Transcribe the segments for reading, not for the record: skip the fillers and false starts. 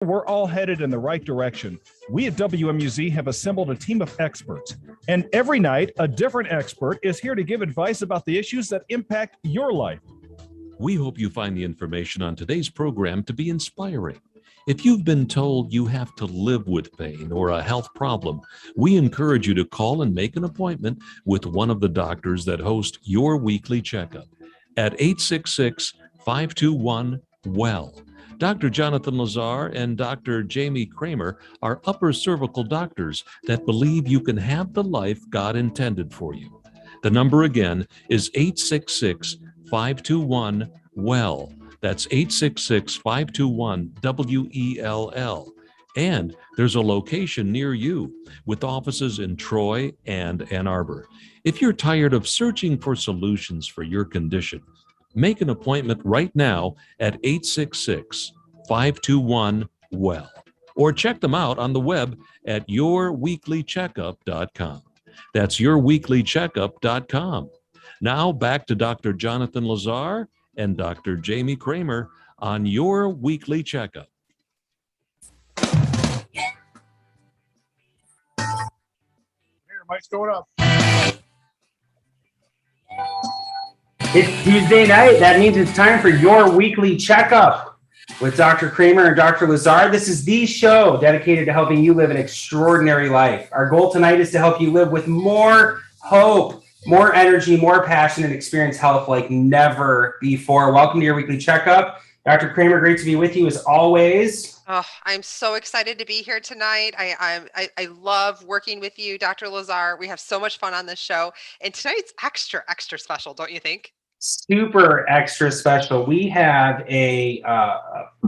We're all headed in the right direction. We at WMUZ have assembled a team of experts, and every night a different expert is here to give advice about the issues that impact your life. We hope you find the information on today's program to be inspiring. If you've been told you have to live with pain or a health problem, we encourage you to call and make an appointment with one of the doctors that host your weekly checkup at 866-521-WELL. Dr. Jonathan Lazar and Dr. Jamie Cramer are upper cervical doctors that believe you can have the life God intended for you. The number again is 866-521-WELL. That's 866-521-WELL. And there's a location near you with offices in Troy and Ann Arbor. If you're tired of searching for solutions for your condition, make an appointment right now at 866-521-WELL. Or check them out on the web at yourweeklycheckup.com. That's yourweeklycheckup.com. Now back to Dr. Jonathan Lazar and Dr. Jamie Cramer on Your Weekly Checkup. Here, mic's going up. It's Tuesday night. That means it's time for Your Weekly Checkup with Dr. Cramer and Dr. Lazar. This is the show dedicated to helping you live an extraordinary life. Our goal tonight is to help you live with more hope, more energy, more passion, and experience health like never before. Welcome to Your Weekly Checkup. Dr. Cramer, great to be with you as always. Oh, I'm so excited to be here tonight. I love working with you, Dr. Lazar. We have so much fun on this show. And tonight's extra special, don't you think? Super extra special. We have a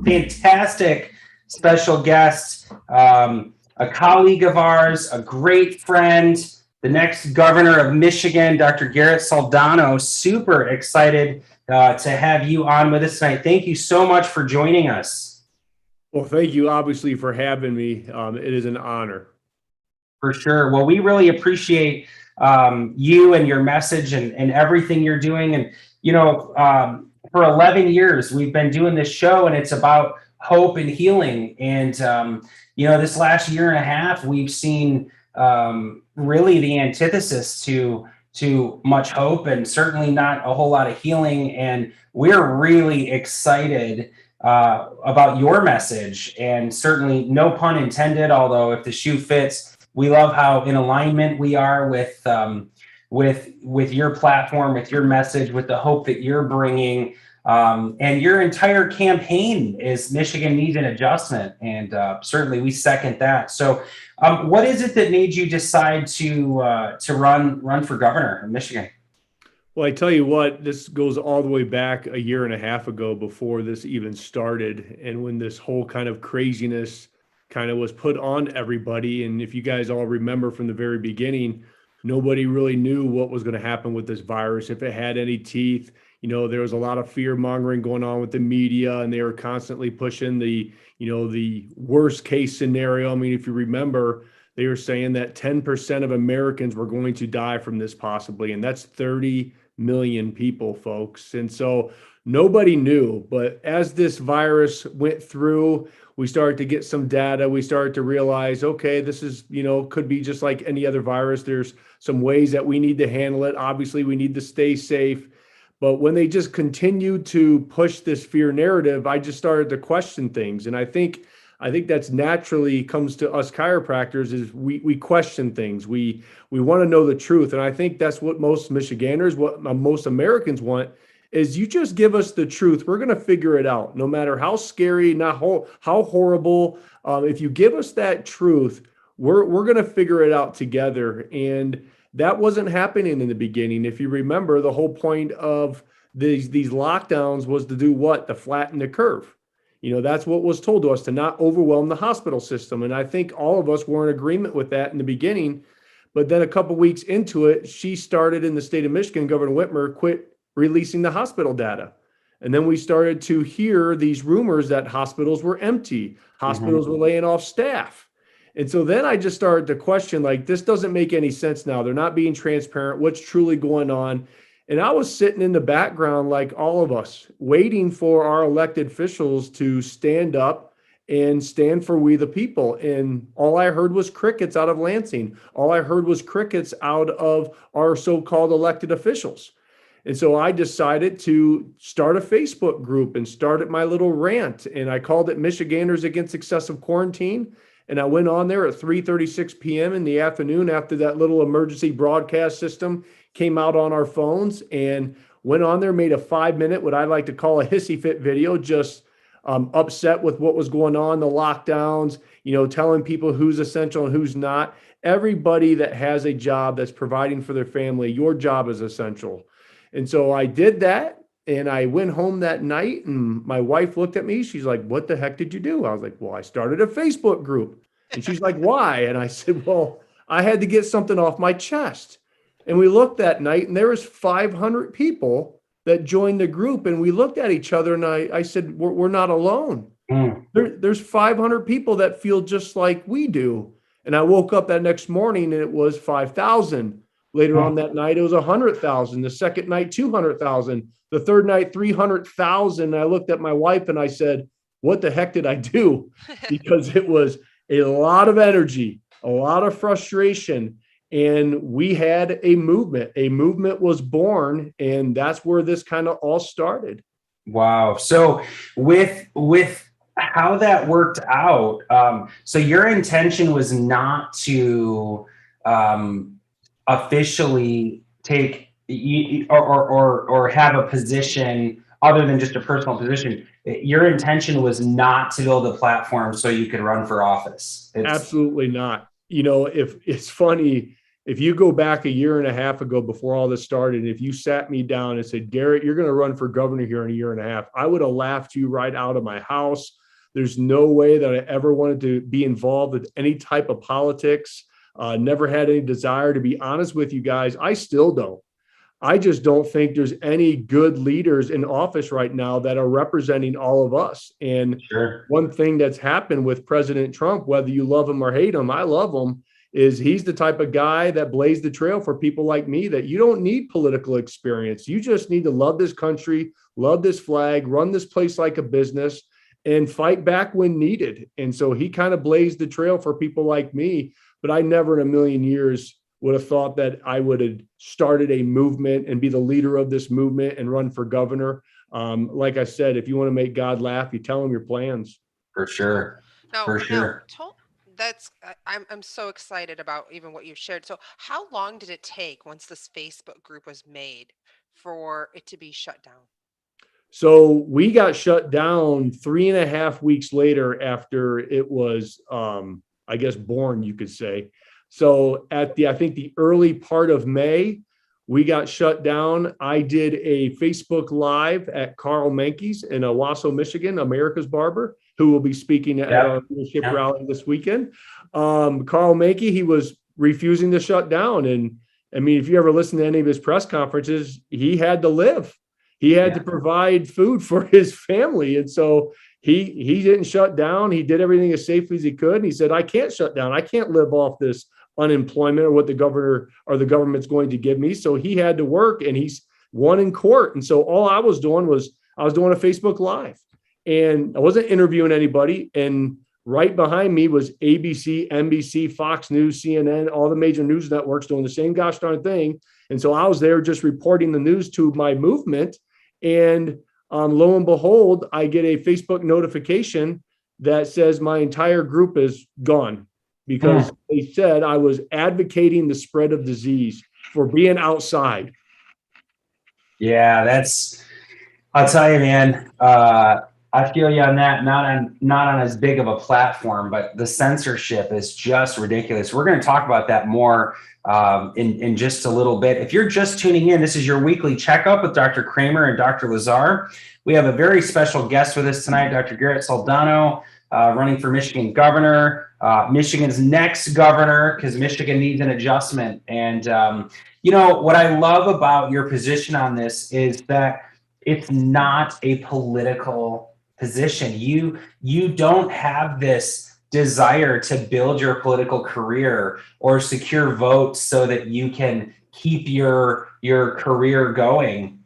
fantastic special guest, a colleague of ours, a great friend, the next governor of Michigan, Dr. Garrett Soldano. Super excited to have you on with us tonight. Thank you so much for joining us. Well, thank you, obviously, for having me. It is an honor. For sure. Well, we really appreciate you and your message and everything you're doing. And, you know, for 11 years, we've been doing this show, and it's about hope and healing. And, you know, this last year and a half, we've seen really the antithesis to much hope and certainly not a whole lot of healing. And we're really excited about your message, and certainly no pun intended, although if the shoe fits, we love how in alignment we are with your platform, with your message, with the hope that you're bringing. And your entire campaign is Michigan Needs an Adjustment. And certainly we second that. So what is it that made you decide to run for governor of Michigan? Well, I tell you what, this goes all the way back a year and a half ago before this even started. And when this whole kind of craziness kind of was put on everybody. And if you guys all remember from the very beginning, nobody really knew what was going to happen with this virus, if it had any teeth. You know, there was a lot of fear mongering going on with the media, and they were constantly pushing the worst case scenario. I mean, if you remember, they were saying that 10% of Americans were going to die from this possibly, and that's 30 million people, folks. And so nobody knew. But as this virus went through, we started to get some data. We started to realize, okay, this is, could be just like any other virus. There's some ways that we need to handle it. Obviously, we need to stay safe. But when they just continued to push this fear narrative, I just started to question things. And I think that's naturally comes to us chiropractors is we question things. We want to know the truth. And I think that's what most Michiganders, what most Americans want, is you just give us the truth. We're going to figure it out, no matter how scary, how horrible. If you give us that truth, we're going to figure it out together. And that wasn't happening in the beginning. If you remember, the whole point of these lockdowns was to do what? To flatten the curve. That's what was told to us, to not overwhelm the hospital system. And I think all of us were in agreement with that in the beginning. But then a couple weeks into it, she started in the state of Michigan, Governor Whitmer quit releasing the hospital data. And then we started to hear these rumors that hospitals were empty, hospitals were laying off staff. And so then I just started to question, this doesn't make any sense now. They're not being transparent. What's truly going on? And I was sitting in the background, like all of us, waiting for our elected officials to stand up and stand for we the people. And all I heard was crickets out of Lansing. All I heard was crickets out of our so-called elected officials. And so I decided to start a Facebook group and started my little rant. And I called it Michiganders Against Excessive Quarantine. And I went on there at 3:36 p.m. in the afternoon after that little emergency broadcast system came out on our phones, and went on there, made a 5-minute, what I like to call a hissy fit video, just upset with what was going on, the lockdowns, telling people who's essential and who's not. Everybody that has a job that's providing for their family, your job is essential. And so I did that, and I went home that night, and my wife looked at me. She's like, "What the heck did you do?" I was like, "Well, I started a Facebook group." And she's like, "Why?" And I said, "Well, I had to get something off my chest." And we looked that night, and there was 500 people that joined the group. And we looked at each other, and I said, we're not alone. There's 500 people that feel just like we do. And I woke up that next morning, and it was 5,000. Later on that night, it was 100,000. The second night, 200,000. The third night, 300,000. I looked at my wife and I said, "What the heck did I do?" Because it was a lot of energy, a lot of frustration. And we had a movement. A movement was born, and that's where this kind of all started. Wow. So with how that worked out, so your intention was not to officially take or have a position other than just a personal position. Your intention was not to build a platform so you could run for office. Absolutely not. If it's funny, if you go back a year and a half ago before all this started, if you sat me down and said, "Garrett, you're going to run for governor here in a year and a half," I would have laughed you right out of my house. There's no way that I ever wanted to be involved with any type of politics. Never had any desire, to be honest with you guys. I still don't. I just don't think there's any good leaders in office right now that are representing all of us. And One thing that's happened with President Trump, whether you love him or hate him, I love him, is he's the type of guy that blazed the trail for people like me, that you don't need political experience. You just need to love this country, love this flag, run this place like a business, and fight back when needed. And so he kind of blazed the trail for people like me. But I never in a million years would have thought that I would have started a movement and be the leader of this movement and run for governor. Like I said, if you want to make God laugh, you tell him your plans. For sure. I'm so excited about even what you've shared. So how long did it take once this Facebook group was made for it to be shut down? So we got shut down 3.5 weeks later after it was, born, you could say. So I think the early part of May, we got shut down. I did a Facebook Live at Carl Menkes in Owasso, Michigan, America's barber, who will be speaking at our leadership rally this weekend. Carl Menke, he was refusing to shut down. And I mean, if you ever listen to any of his press conferences, he had to live. He had to provide food for his family. And so he didn't shut down. He did everything as safely as he could. And he said, "I can't shut down. I can't live off this unemployment or what the governor or the government's going to give me." So he had to work, and he's won in court. And so all I was doing a Facebook Live, and I wasn't interviewing anybody. And right behind me was ABC, NBC, Fox News, CNN, all the major news networks doing the same gosh darn thing. And so I was there just reporting the news to my movement. And lo and behold, I get a Facebook notification that says my entire group is gone, because they said I was advocating the spread of disease for being outside. Yeah, I'll tell you, man, I feel you on that. Not on as big of a platform, but the censorship is just ridiculous. We're going to talk about that more in just a little bit. If you're just tuning in, this is your weekly checkup with Dr. Cramer and Dr. Lazar. We have a very special guest with us tonight, Dr. Garrett Soldano, running for Michigan governor, Michigan's next governor, because Michigan needs an adjustment. And, what I love about your position on this is that it's not a political position. You don't have this desire to build your political career or secure votes so that you can keep your career going.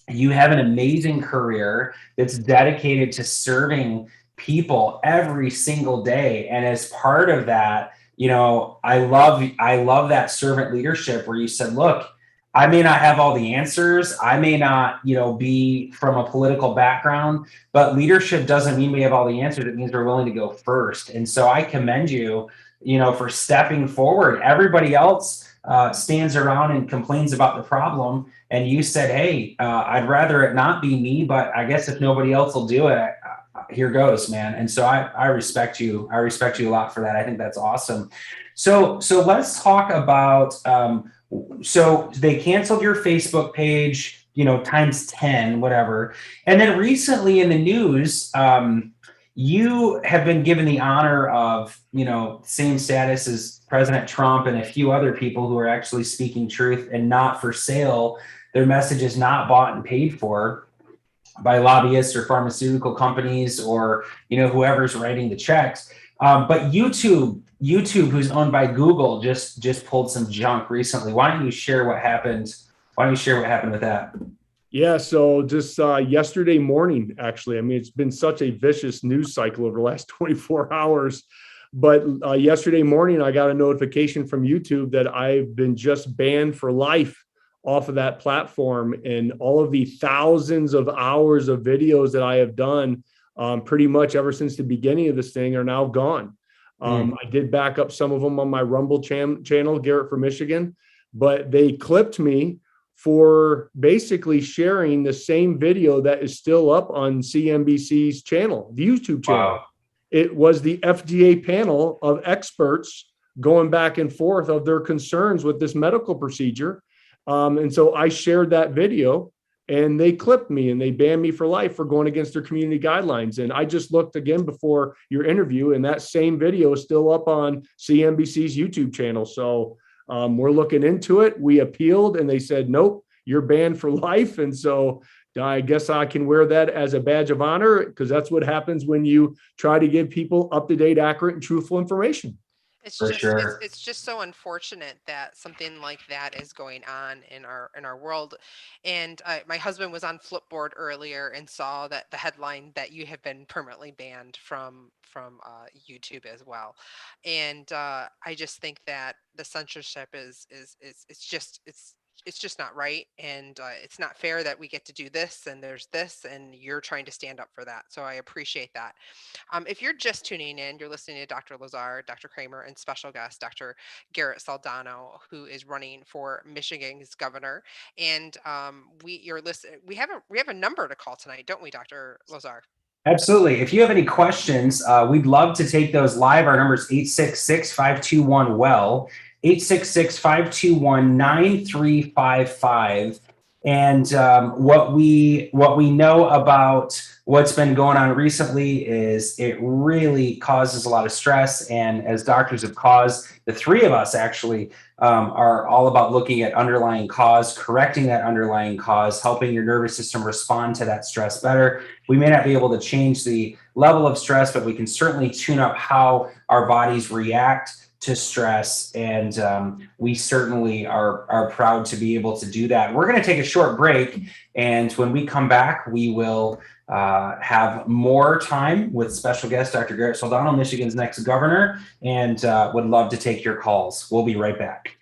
You have an amazing career that's dedicated to serving people every single day. And as part of that, I love that servant leadership where you said, look, I may not have all the answers. I may not, be from a political background, but leadership doesn't mean we have all the answers. It means we're willing to go first. And so I commend you, for stepping forward. Everybody else stands around and complains about the problem. And you said, hey, I'd rather it not be me, but I guess if nobody else will do it, here goes, man. And so I respect you. I respect you a lot for that. I think that's awesome. So let's talk about, so they canceled your Facebook page, times 10, whatever. And then recently in the news, you have been given the honor of, same status as President Trump and a few other people who are actually speaking truth and not for sale. Their message is not bought and paid for by lobbyists or pharmaceutical companies or, whoever's writing the checks. But YouTube, who's owned by Google, just pulled some junk recently. Why don't you share what happened? Why don't you share what happened with that? Yeah, so just yesterday morning, actually, it's been such a vicious news cycle over the last 24 hours. But yesterday morning, I got a notification from YouTube that I've been just banned for life off of that platform. And all of the thousands of hours of videos that I have done pretty much ever since the beginning of this thing are now gone. I did back up some of them on my Rumble channel, Garrett for Michigan, but they clipped me for basically sharing the same video that is still up on CNBC's channel, the YouTube channel. Wow. It was the FDA panel of experts going back and forth of their concerns with this medical procedure. And so I shared that video and they clipped me and they banned me for life for going against their community guidelines. And I just looked again before your interview and that same video is still up on CNBC's YouTube channel. So we're looking into it. We appealed and they said, nope, you're banned for life. And so I guess I can wear that as a badge of honor because that's what happens when you try to give people up-to-date, accurate, and truthful information. It's just so unfortunate that something like that is going on in our world. And my husband was on Flipboard earlier and saw that the headline that you have been permanently banned from YouTube as well. And I just think that the censorship is it's just not right, and it's not fair that we get to do this and there's this and you're trying to stand up for that. So I appreciate that. If you're just tuning in, you're listening to Dr. Lazar, Dr. Cramer, and special guest Dr. Garrett Soldano, who is running for Michigan's governor. And we have a number to call tonight, don't we, Dr. Lazar? Absolutely. If you have any questions, we'd love to take those live. Our number is 866-521-WELL. 866-521-9355. And what we know about what's been going on recently is it really causes a lot of stress. And as doctors of cause, the three of us actually are all about looking at underlying cause, correcting that underlying cause, helping your nervous system respond to that stress better. We may not be able to change the level of stress, but we can certainly tune up how our bodies react to stress, and we certainly are proud to be able to do that. We're going to take a short break, and when we come back, we will have more time with special guest Dr. Garrett Soldano, Michigan's next governor, and would love to take your calls. We'll be right back.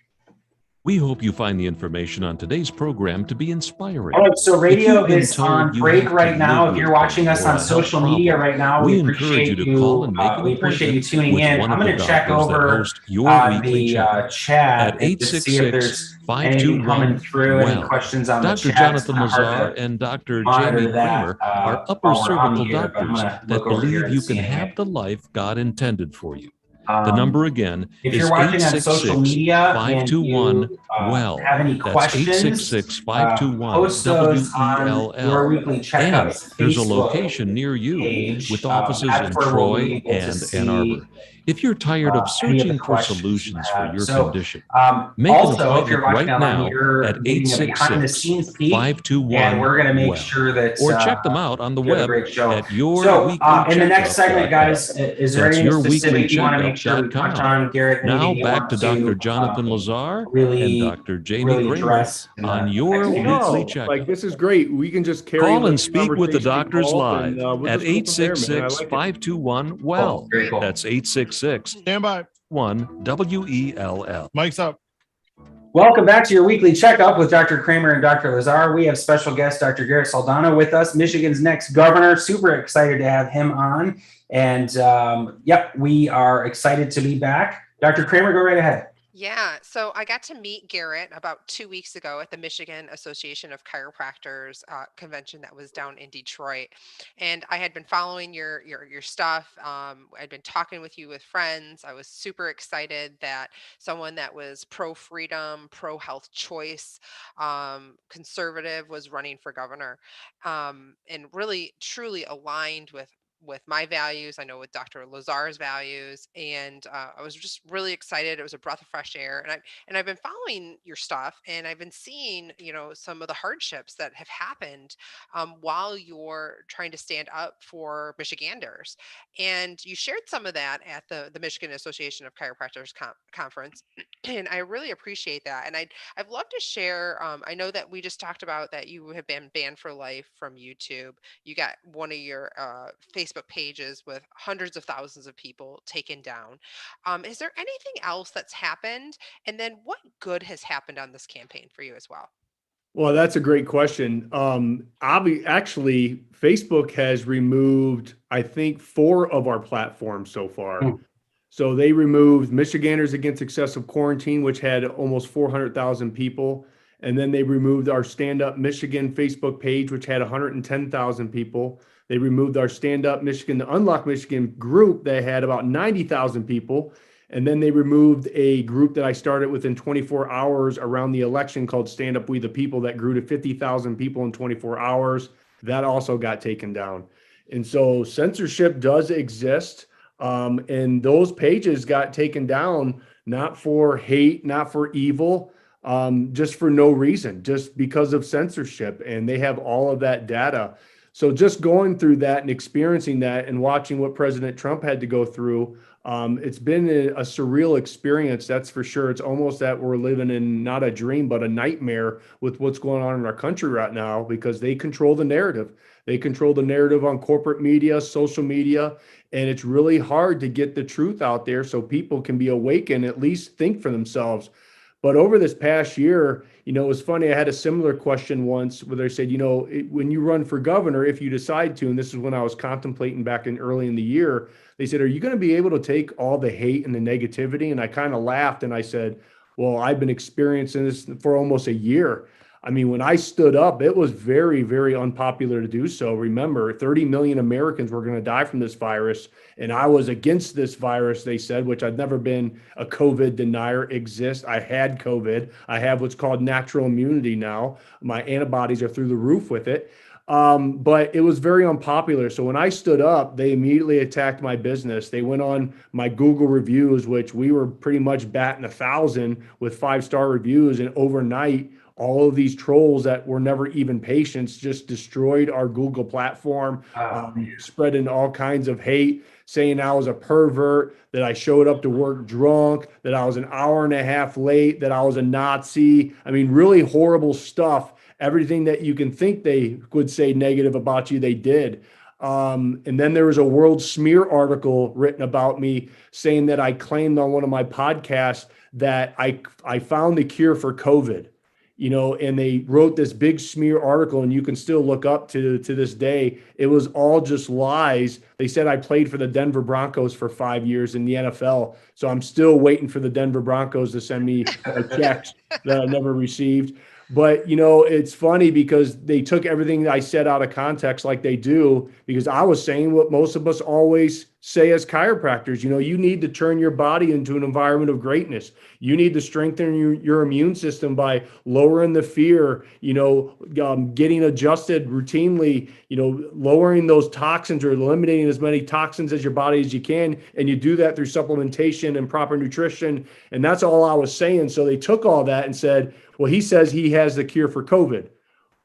We hope you find the information on today's program to be inspiring. All right, so radio is on break right now. If you're watching us on social media right now, we appreciate you call and make we appreciate you tuning in. I'm going to check over the chat to see if there's anything coming through, any questions on the chat. Dr. Jonathan Lazar and Dr. Jamie Cramer are upper cervical doctors that believe you can have the life God intended for you. The number again is 866-521-WELL. That's 866-521-WELL. And there's a location near you with offices in Troy and Ann Arbor. If you're tired of searching for solutions for your condition, make an appointment right now at 866-521-WELL. And we're going to make sure that or check them out on the web at your weekly in the next segment, guys, is there anything specific you want to make make sure we touch on, Garrett, Now anything you back want to Dr. Jonathan Lazar and really, Dr. Jamie really Cramer address on the your next few weekly minutes. checkup. Like, this is great. We can just carry Call on and speak with the conversation doctors call, live and, we'll at just go from there, man. I like it. 866-521-WELL. Very cool. That's 866 Stand by. 1 WELL. Mike's up. Welcome back to your weekly checkup with Dr. Cramer and Dr. Lazar. We have special guest Dr. Garrett Soldano with us, Michigan's next governor. Super excited to have him on. And yep, we are excited to be back. Dr. Cramer, go right ahead. Yeah, so I got to meet Garrett about 2 weeks ago at the Michigan Association of Chiropractors convention that was down in Detroit, and I had been following your stuff. I'd been talking with you with friends. I was super excited that someone that was pro freedom, pro health choice, conservative was running for governor, and really truly aligned with my values. I know with Dr. Lazar's values, and I was just really excited. It was a breath of fresh air, and I've been following your stuff, and I've been seeing some of the hardships that have happened while you're trying to stand up for Michiganders, and you shared some of that at the Michigan Association of Chiropractors conference, and I really appreciate that. And I've loved to share. I know that we just talked about that you have been banned for life from YouTube. You got one of your Facebook pages with hundreds of thousands of people taken down. Is there anything else that's happened? And then what good has happened on this campaign for you as well? Well, that's a great question. Actually, Facebook has removed, I think, 4 of our platforms so far. So they removed Michiganders Against Excessive Quarantine, which had almost 400,000 people. And then they removed our Stand Up Michigan Facebook page, which had 110,000 people. They removed our Stand Up Michigan, the Unlock Michigan group that had about 90,000 people. And then they removed a group that I started within 24 hours around the election called Stand Up We the People that grew to 50,000 people in 24 hours. That also got taken down. And so censorship does exist. And those pages got taken down, not for hate, not for evil, just for no reason, just because of censorship. And they have all of that data. So just going through that and experiencing that and watching what President Trump had to go through, it's been a surreal experience, that's for sure. It's almost that we're living in not a dream, but a nightmare with what's going on in our country right now, because they control the narrative. They control the narrative on corporate media, social media, and it's really hard to get the truth out there so people can be awake and at least think for themselves. But over this past year, it was funny. I had a similar question once where they said, when you run for governor, if you decide to, and this is when I was contemplating back in early in the year, they said, are you going to be able to take all the hate and the negativity? And I kind of laughed and I said, well, I've been experiencing this for almost a year. I mean, when I stood up, it was very, very unpopular to do so. Remember, 30 million Americans were going to die from this virus. And I was against this virus, they said, which I've never been a COVID denier. I had COVID. I have what's called natural immunity now. My antibodies are through the roof with it. But it was very unpopular. So when I stood up, they immediately attacked my business. They went on my Google reviews, which we were pretty much batting 1,000 with 5-star reviews. And overnight, all of these trolls that were never even patients just destroyed our Google platform, spreading all kinds of hate, saying I was a pervert, that I showed up to work drunk, that I was an hour and a half late, that I was a Nazi. I mean, really horrible stuff. Everything that you can think they would say negative about you, they did. And then there was a world smear article written about me saying that I claimed on one of my podcasts that I found the cure for COVID. And they wrote this big smear article, and you can still look up to this day. It was all just lies. They said I played for the Denver Broncos for 5 years in the NFL. So I'm still waiting for the Denver Broncos to send me checks that I never received. But, it's funny because they took everything that I said out of context like they do, because I was saying what most of us always say as chiropractors. You need to turn your body into an environment of greatness. You need to strengthen your immune system by lowering the fear, getting adjusted routinely, lowering those toxins or eliminating as many toxins as your body as you can. And you do that through supplementation and proper nutrition. And that's all I was saying. So they took all that and said, well, he says he has the cure for COVID.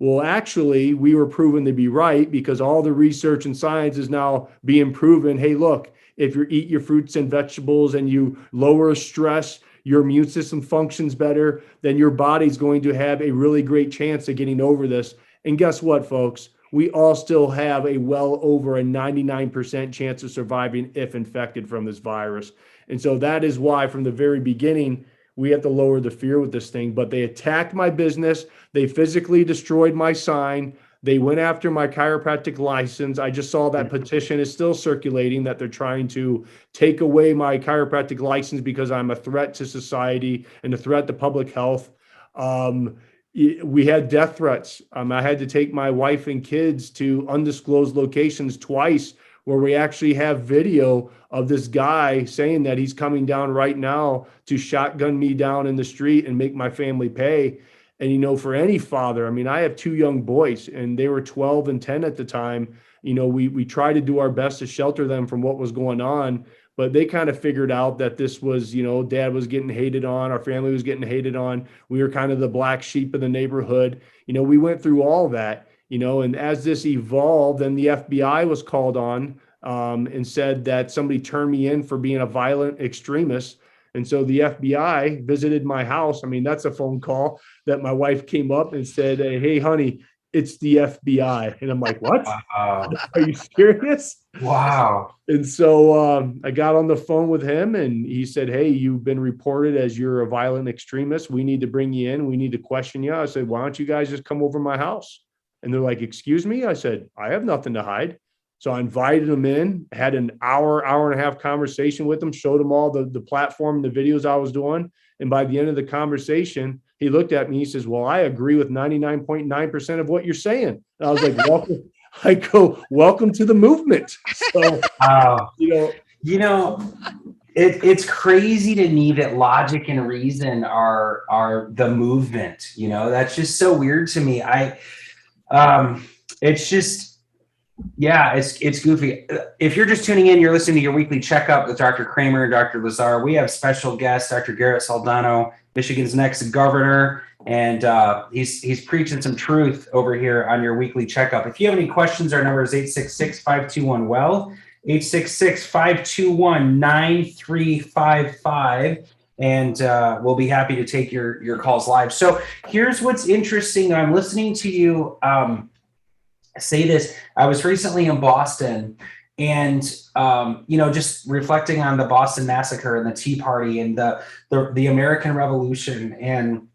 Well, actually, we were proven to be right because all the research and science is now being proven. Hey, look, if you eat your fruits and vegetables and you lower stress, your immune system functions better, then your body's going to have a really great chance of getting over this. And guess what, folks? We all still have a well over a 99% chance of surviving if infected from this virus. And so that is why from the very beginning, we have to lower the fear with this thing. But they attacked my business. They physically destroyed my sign. They went after my chiropractic license. I just saw that petition is still circulating that they're trying to take away my chiropractic license because I'm a threat to society and a threat to public health. We had death threats. I had to take my wife and kids to undisclosed locations twice where we actually have video of this guy saying that he's coming down right now to shotgun me down in the street and make my family pay. And, you know, for any father, I mean, I have two young boys and they were 12 and 10 at the time. You know, we try to do our best to shelter them from what was going on, but they kind of figured out that this was, you know, dad was getting hated on, our family was getting hated on. We were kind of the black sheep of the neighborhood. You know, we went through all that, you know, and as this evolved, then the FBI was called on and said that somebody turned me in for being a violent extremist. And so the FBI visited my house. I mean, that's a phone call that my wife came up and said, hey, honey, it's the FBI. And I'm like, what? Wow. Are you serious? Wow. And so I got on the phone with him and he said, hey, you've been reported as you're a violent extremist. We need to bring you in. We need to question you. I said, why don't you guys just come over to my house? And they're like, excuse me? I said, I have nothing to hide. So I invited them in, had an hour and a half conversation with them, showed them all the platform, the videos I was doing. And by the end of the conversation, he looked at me, he says, well, I agree with 99.9% of what you're saying. And I was like, welcome to the movement. So, it's crazy to me that logic and reason are the movement, you know, that's just so weird to me. It's just, yeah, it's goofy. If you're just tuning in, you're listening to your weekly checkup with Dr. Cramer and Dr. Lazar. We have special guest, Dr. Garrett Soldano, Michigan's next governor, and he's preaching some truth over here on your weekly checkup. If you have any questions, our number is 866-521-WELL, 866-521-9355, and we'll be happy to take your calls live. So here's what's interesting. I'm listening to you say this. I was recently in Boston and, just reflecting on the Boston Massacre and the Tea Party and the American Revolution and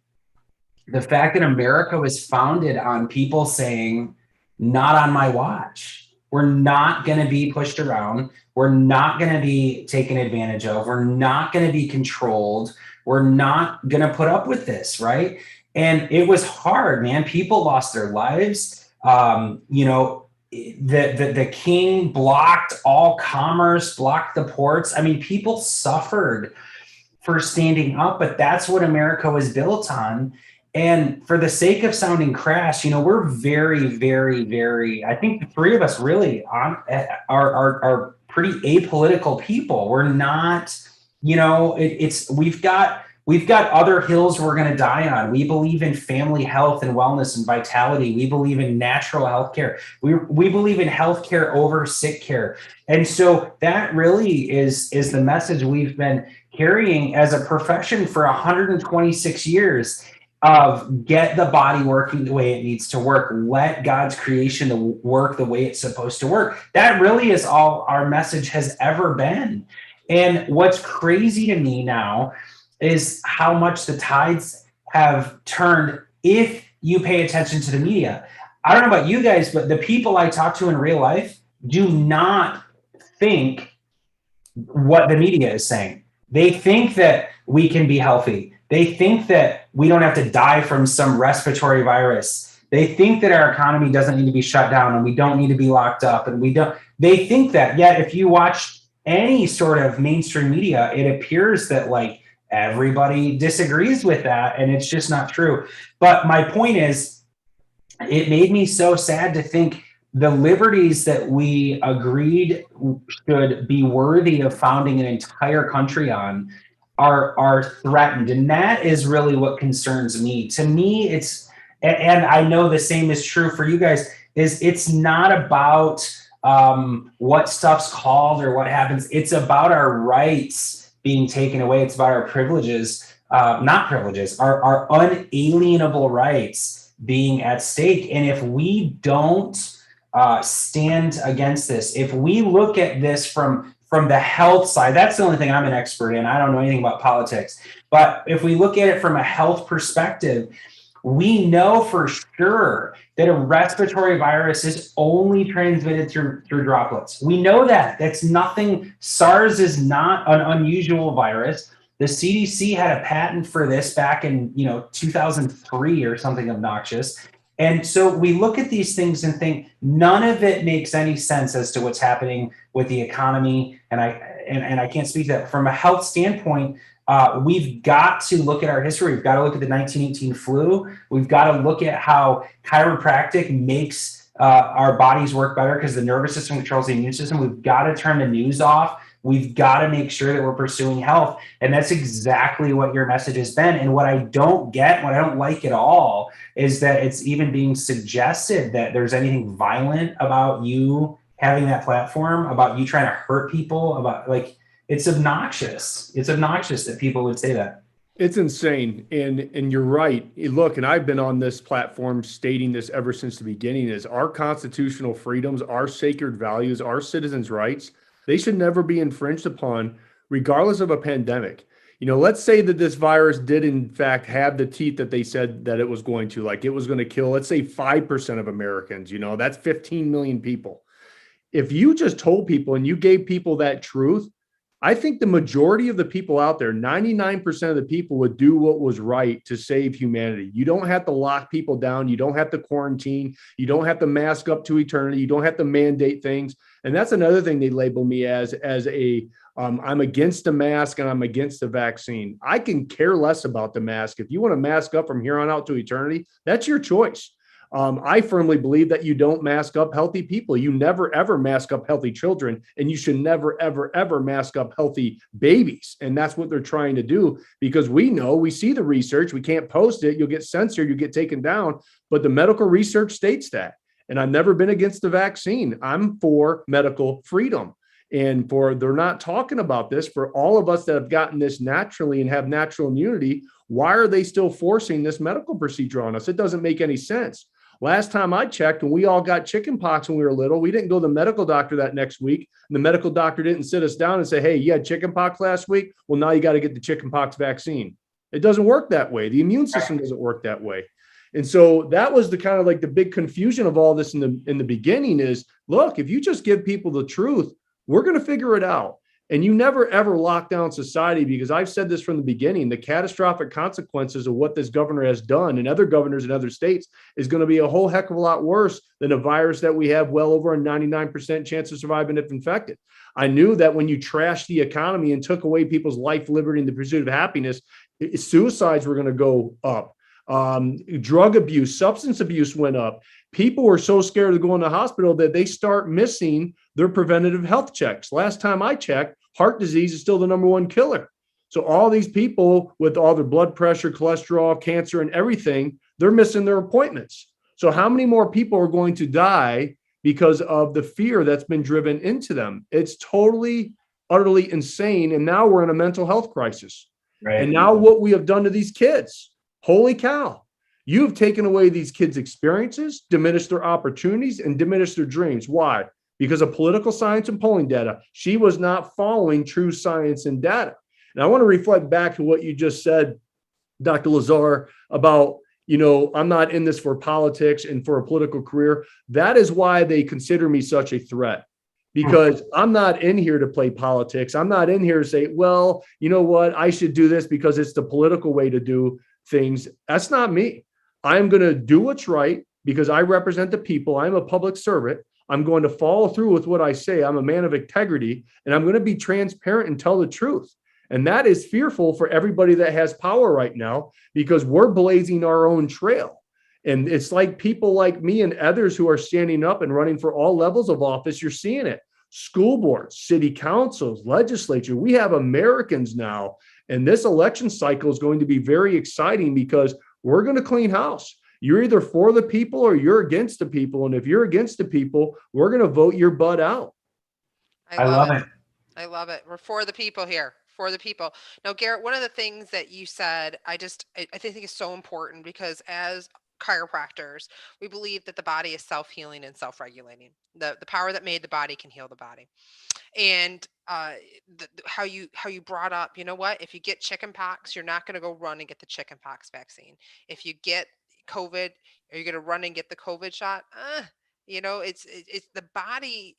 the fact that America was founded on people saying, not on my watch. We're not going to be pushed around. We're not going to be taken advantage of. We're not going to be controlled. We're not going to put up with this, right? And it was hard, man. People lost their lives. The king blocked all commerce, blocked the ports. I mean, people suffered for standing up, but that's what America was built on. And for the sake of sounding crass, we're very, very, very, I think the three of us really are pretty apolitical people. We're not, We've got other hills we're going to die on. We believe in family health and wellness and vitality. We believe in natural health care. We believe in health care over sick care. And so that really is the message we've been carrying as a profession for 126 years of get the body working the way it needs to work. Let God's creation work the way it's supposed to work. That really is all our message has ever been. And what's crazy to me now is how much the tides have turned if you pay attention to the media. I don't know about you guys, but the people I talk to in real life do not think what the media is saying. They think that we can be healthy. They think that we don't have to die from some respiratory virus. They think that our economy doesn't need to be shut down and we don't need to be locked up they think that. Yet if you watch any sort of mainstream media, it appears that everybody disagrees with that, and it's just not true. But my point is, it made me so sad to think the liberties that we agreed should be worthy of founding an entire country on are threatened. And that is really what concerns me. To me, and I know the same is true for you guys, is it's not about what stuff's called or what happens. It's about our rights being taken away. It's about our privileges, not privileges, our unalienable rights being at stake. And if we don't stand against this, if we look at this from the health side, that's the only thing I'm an expert in. I don't know anything about politics. But if we look at it from a health perspective, we know for sure that a respiratory virus is only transmitted through droplets. We know that. That's nothing. SARS is not an unusual virus. The CDC had a patent for this back in 2003 or something obnoxious. And so we look at these things and think none of it makes any sense as to what's happening with the economy. And I can't speak to that from a health standpoint. We've got to look at our history. We've got to look at the 1918 flu. We've got to look at how chiropractic makes our bodies work better because the nervous system controls the immune system. We've got to turn the news off. We've got to make sure that we're pursuing health. And that's exactly what your message has been. And what I don't get, what I don't like at all, is that it's even being suggested that there's anything violent about you having that platform, about you trying to hurt people, about it's obnoxious. It's obnoxious that people would say that. It's insane. And you're right. Look, and I've been on this platform stating this ever since the beginning, is our constitutional freedoms, our sacred values, our citizens' rights, they should never be infringed upon, regardless of a pandemic. Let's say that this virus did in fact have the teeth that they said that it was going to, like it was going to kill, let's say 5% of Americans, that's 15 million people. If you just told people and you gave people that truth, I think the majority of the people out there, 99% of the people would do what was right to save humanity. You don't have to lock people down. You don't have to quarantine. You don't have to mask up to eternity. You don't have to mandate things. And that's another thing they label me as I'm against the mask and I'm against the vaccine. I can care less about the mask. If you want to mask up from here on out to eternity, that's your choice. I firmly believe that you don't mask up healthy people. You never, ever mask up healthy children, and you should never, ever, ever mask up healthy babies. And that's what they're trying to do, because we see the research. We can't post it. You'll get censored. You get taken down. But the medical research states that. And I've never been against the vaccine. I'm for medical freedom. And they're not talking about this for all of us that have gotten this naturally and have natural immunity. Why are they still forcing this medical procedure on us? It doesn't make any sense. Last time I checked, when we all got chicken pox when we were little, we didn't go to the medical doctor that next week. And the medical doctor didn't sit us down and say, hey, you had chicken pox last week. Well, now you got to get the chicken pox vaccine. It doesn't work that way. The immune system doesn't work that way. And so that was the kind of like the big confusion of all this in the beginning is, look, if you just give people the truth, we're going to figure it out. And you never, ever lock down society, because I've said this from the beginning, the catastrophic consequences of what this governor has done and other governors in other states is going to be a whole heck of a lot worse than a virus that we have well over a 99% chance of surviving if infected. I knew that when you trashed the economy and took away people's life, liberty, and the pursuit of happiness, suicides were going to go up. Drug abuse, substance abuse went up. People were so scared of going to the hospital that they start missing their preventative health checks. Last time I checked, heart disease is still the number one killer. So all these people with all their blood pressure, cholesterol, cancer, and everything, they're missing their appointments. So how many more people are going to die because of the fear that's been driven into them? It's totally, utterly insane. And now we're in a mental health crisis. Right. And now what we have done to these kids, holy cow. You've taken away these kids' experiences, diminished their opportunities, and diminished their dreams. Why? Because of political science and polling data. She was not following true science and data. And I want to reflect back to what you just said, Dr. Lazar, about, I'm not in this for politics and for a political career. That is why they consider me such a threat. Because I'm not in here to play politics. I'm not in here to say, well, you know what, I should do this because it's the political way to do things. That's not me. I'm going to do what's right because I represent the people. I'm a public servant. I'm going to follow through with what I say. I'm a man of integrity, and I'm going to be transparent and tell the truth. And that is fearful for everybody that has power right now, because we're blazing our own trail. And it's like people like me and others who are standing up and running for all levels of office. You're seeing it. School boards, city councils, legislature. We have Americans now. And this election cycle is going to be very exciting because we're going to clean house. You're either for the people or you're against the people. And if you're against the people, we're going to vote your butt out. I love it. I love it. We're for the people here, for the people. Now, Garrett, one of the things that you said, I think is so important, because as chiropractors, we believe that the body is self-healing and self-regulating. The power that made the body can heal the body. And how you brought up, you know what, if you get chicken pox, you're not going to go run and get the chicken pox vaccine. If you get COVID, are you going to run and get the COVID shot? It's the body.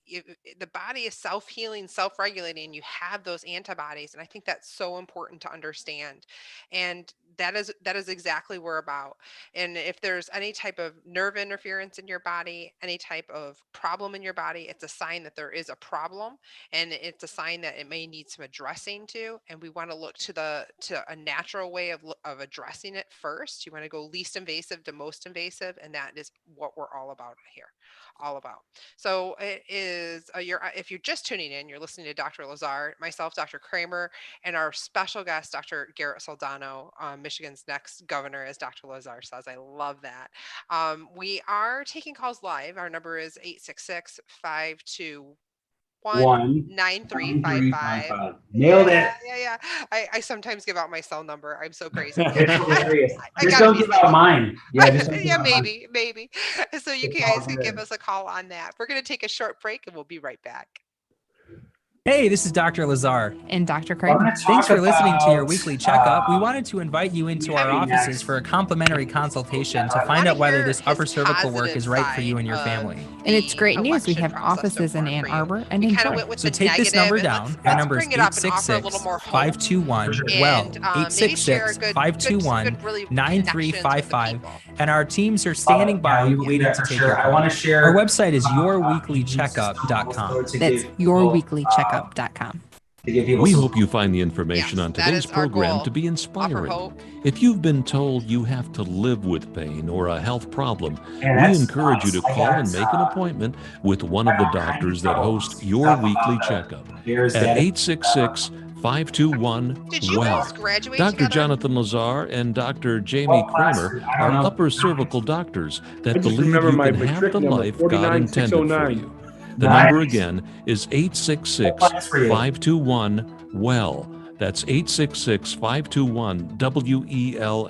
The body is self-healing, self-regulating. You have those antibodies, and I think that's so important to understand. And that is exactly what we're about. And if there's any type of nerve interference in your body, any type of problem in your body, it's a sign that there is a problem, and it's a sign that it may need some addressing to. And we want to look to a natural way of addressing it first. You want to go least invasive to most invasive, and that is what we're all about here. All about. So it is if you're just tuning in, you're listening to Dr. Lazar, myself, Dr. Cramer, and our special guest, Dr. Garrett Soldano, Michigan's next governor, as Dr. Lazar says. I love that. We are taking calls live. Our number is 866-521-9355. Nailed it. Yeah. I sometimes give out my cell number. I'm so crazy. It's hilarious. Just don't give out mine. Yeah, maybe. So you guys can give us a call on that. We're going to take a short break, and we'll be right back. Hey, this is Dr. Lazar. And Dr. Cramer. Thanks for listening to your weekly checkup. We wanted to invite you into our offices for a complimentary consultation to find out whether this upper cervical work is right for you and your family. And it's great news. We have offices in Ann Arbor and in Troy. So take this number down. Our number is 866-521-WELL, 866-521-9355. And our teams are standing by waiting to take your call. Our website is yourweeklycheckup.com. That's yourweeklycheckup.com. We hope you find the information on today's program to be inspiring. If you've been told you have to live with pain or a health problem, we encourage you to call and make an appointment with one of the doctors that host Your Weekly Checkup at 866-521-WELL. Dr. Jonathan Lazar and Dr. Jamie Cramer are upper cervical doctors that believe you can have the life God intended for you. The number again is 866-521-WELL. That's 866-521-WELL.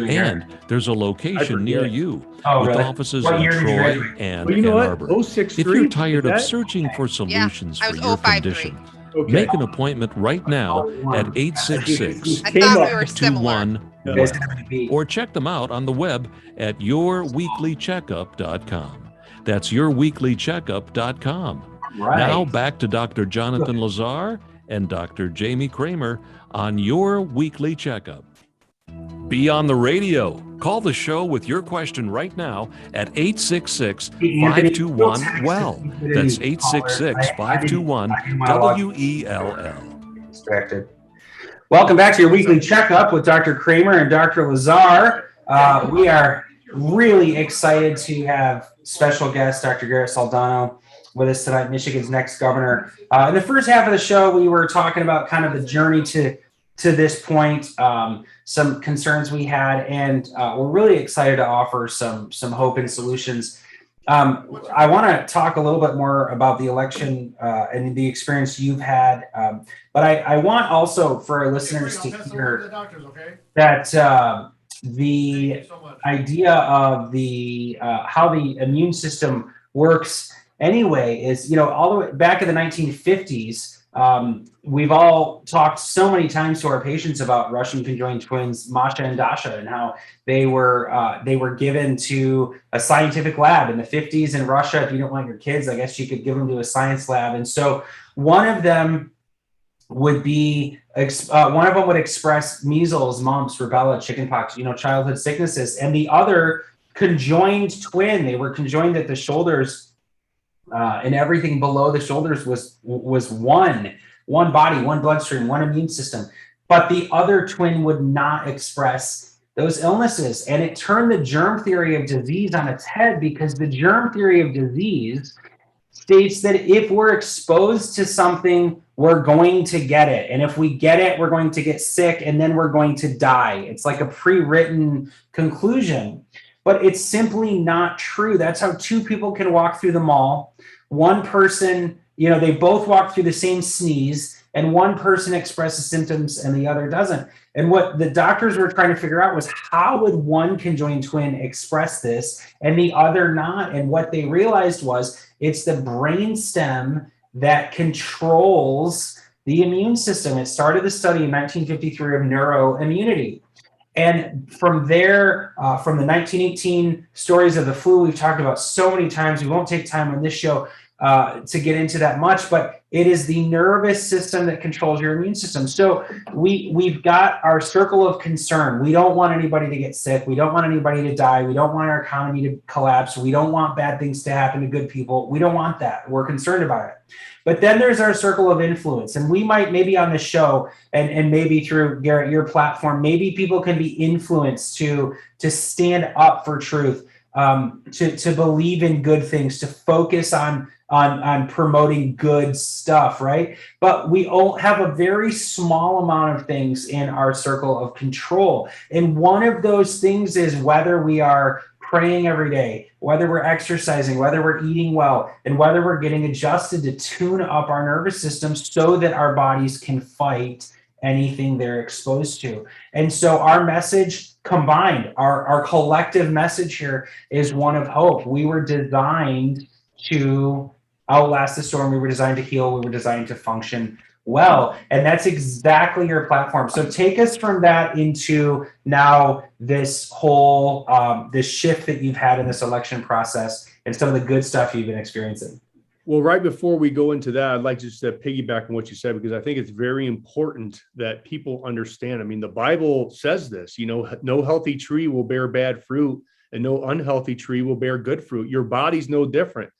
And there's a location near you with offices in Troy and Ann Arbor. If you're tired of searching for solutions for your condition, make an appointment right now at 866-521-WELL. Or check them out on the web at yourweeklycheckup.com. That's yourweeklycheckup.com. Now back to Dr. Jonathan Lazar and Dr. Jamie Cramer on Your Weekly Checkup. Be on the radio. Call the show with your question right now at 866-521-WELL. That's 866-521-WELL. Distracted. Welcome back to Your Weekly Checkup with Dr. Cramer and Dr. Lazar. We are really excited to have special guest Dr. Garrett Soldano with us tonight, Michigan's next governor. In the first half of the show, we were talking about kind of the journey to this point, some concerns we had, and we're really excited to offer some hope and solutions. I want to talk a little bit more about the election and the experience you've had, but I want also for our listeners to hear that the idea of the how the immune system works anyway is, all the way back in the 1950s, we've all talked so many times to our patients about Russian conjoined twins, Masha and Dasha, and how they were given to a scientific lab in the 50s in Russia. If you don't want your kids, I guess you could give them to a science lab. And so one of them would be one of them would express measles, mumps, rubella, chickenpox, childhood sicknesses, and the other conjoined twin. They were conjoined at the shoulders, and everything below the shoulders was one body, one bloodstream, one immune system. But the other twin would not express those illnesses, and it turned the germ theory of disease on its head, because the germ theory of disease states that if we're exposed to something, we're going to get it. And if we get it, we're going to get sick, and then we're going to die. It's like a pre-written conclusion. but it's simply not true. That's how two people can walk through the mall. One person, they both walk through the same sneeze, and one person expresses symptoms and the other doesn't. And what the doctors were trying to figure out was, how would one conjoined twin express this and the other not? And what they realized was, it's the brain stem that controls the immune system. It started the study in 1953 of neuroimmunity. And from there, from the 1918 stories of the flu, we've talked about so many times, we won't take time on this show to get into that much, but it is the nervous system that controls your immune system. So we've got our circle of concern. We don't want anybody to get sick. We don't want anybody to die. We don't want our economy to collapse. We don't want bad things to happen to good people. We don't want that. We're concerned about it. But then there's our circle of influence. And we might, maybe on the show, and maybe through, Garrett, your platform, maybe people can be influenced to stand up for truth, to believe in good things, to focus on promoting good stuff, right? But we all have a very small amount of things in our circle of control. And one of those things is whether we are praying every day, whether we're exercising, whether we're eating well, and whether we're getting adjusted to tune up our nervous system so that our bodies can fight anything they're exposed to. And so our message combined, our collective message here is one of hope. We were designed to outlast the storm. We were designed to heal. We were designed to function well. And that's exactly your platform. So take us from that into now this whole, this shift that you've had in this election process and some of the good stuff you've been experiencing. Well, right before we go into that, I'd like to just piggyback on what you said, because I think it's very important that people understand. I mean, the Bible says this, no healthy tree will bear bad fruit and no unhealthy tree will bear good fruit. Your body's no different.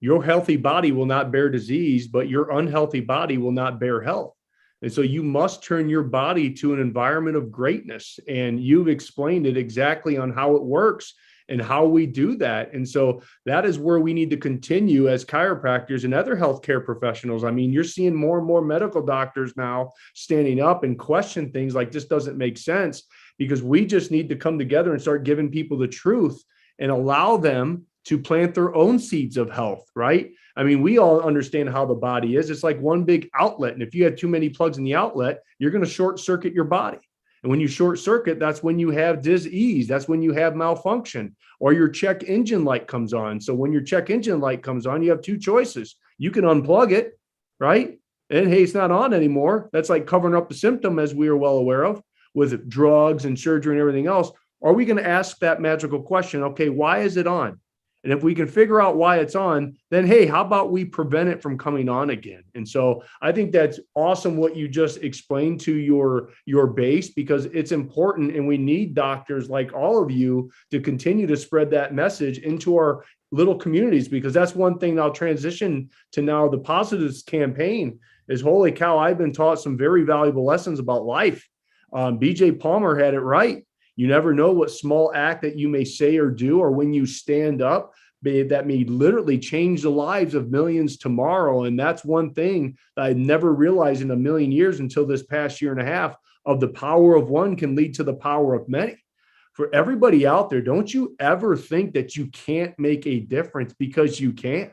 Your healthy body will not bear disease, but your unhealthy body will not bear health. And so you must turn your body to an environment of greatness. And you've explained it exactly on how it works and how we do that. And so that is where we need to continue as chiropractors and other healthcare professionals. I mean, you're seeing more and more medical doctors now standing up and question things like, this doesn't make sense, because we just need to come together and start giving people the truth and allow them to plant their own seeds of health, right? I mean, we all understand how the body is. It's like one big outlet. And if you have too many plugs in the outlet, you're going to short circuit your body. And when you short circuit, that's when you have disease. That's when you have malfunction, or your check engine light comes on. So when your check engine light comes on, you have two choices. You can unplug it, right? And hey, it's not on anymore. That's like covering up the symptom, as we are well aware of, with drugs and surgery and everything else. Or are we going to ask that magical question? Okay, why is it on? And if we can figure out why it's on, then, hey, how about we prevent it from coming on again? And so I think that's awesome what you just explained to your base, because it's important. And we need doctors like all of you to continue to spread that message into our little communities, because that's one thing. I'll transition to now the Positives campaign is, holy cow, I've been taught some very valuable lessons about life. BJ Palmer had it right. You never know what small act that you may say or do, or when you stand up, that may literally change the lives of millions tomorrow. And that's one thing that I never realized in a million years until this past year and a half, of the power of one can lead to the power of many. For everybody out there, don't you ever think that you can't make a difference, because you can.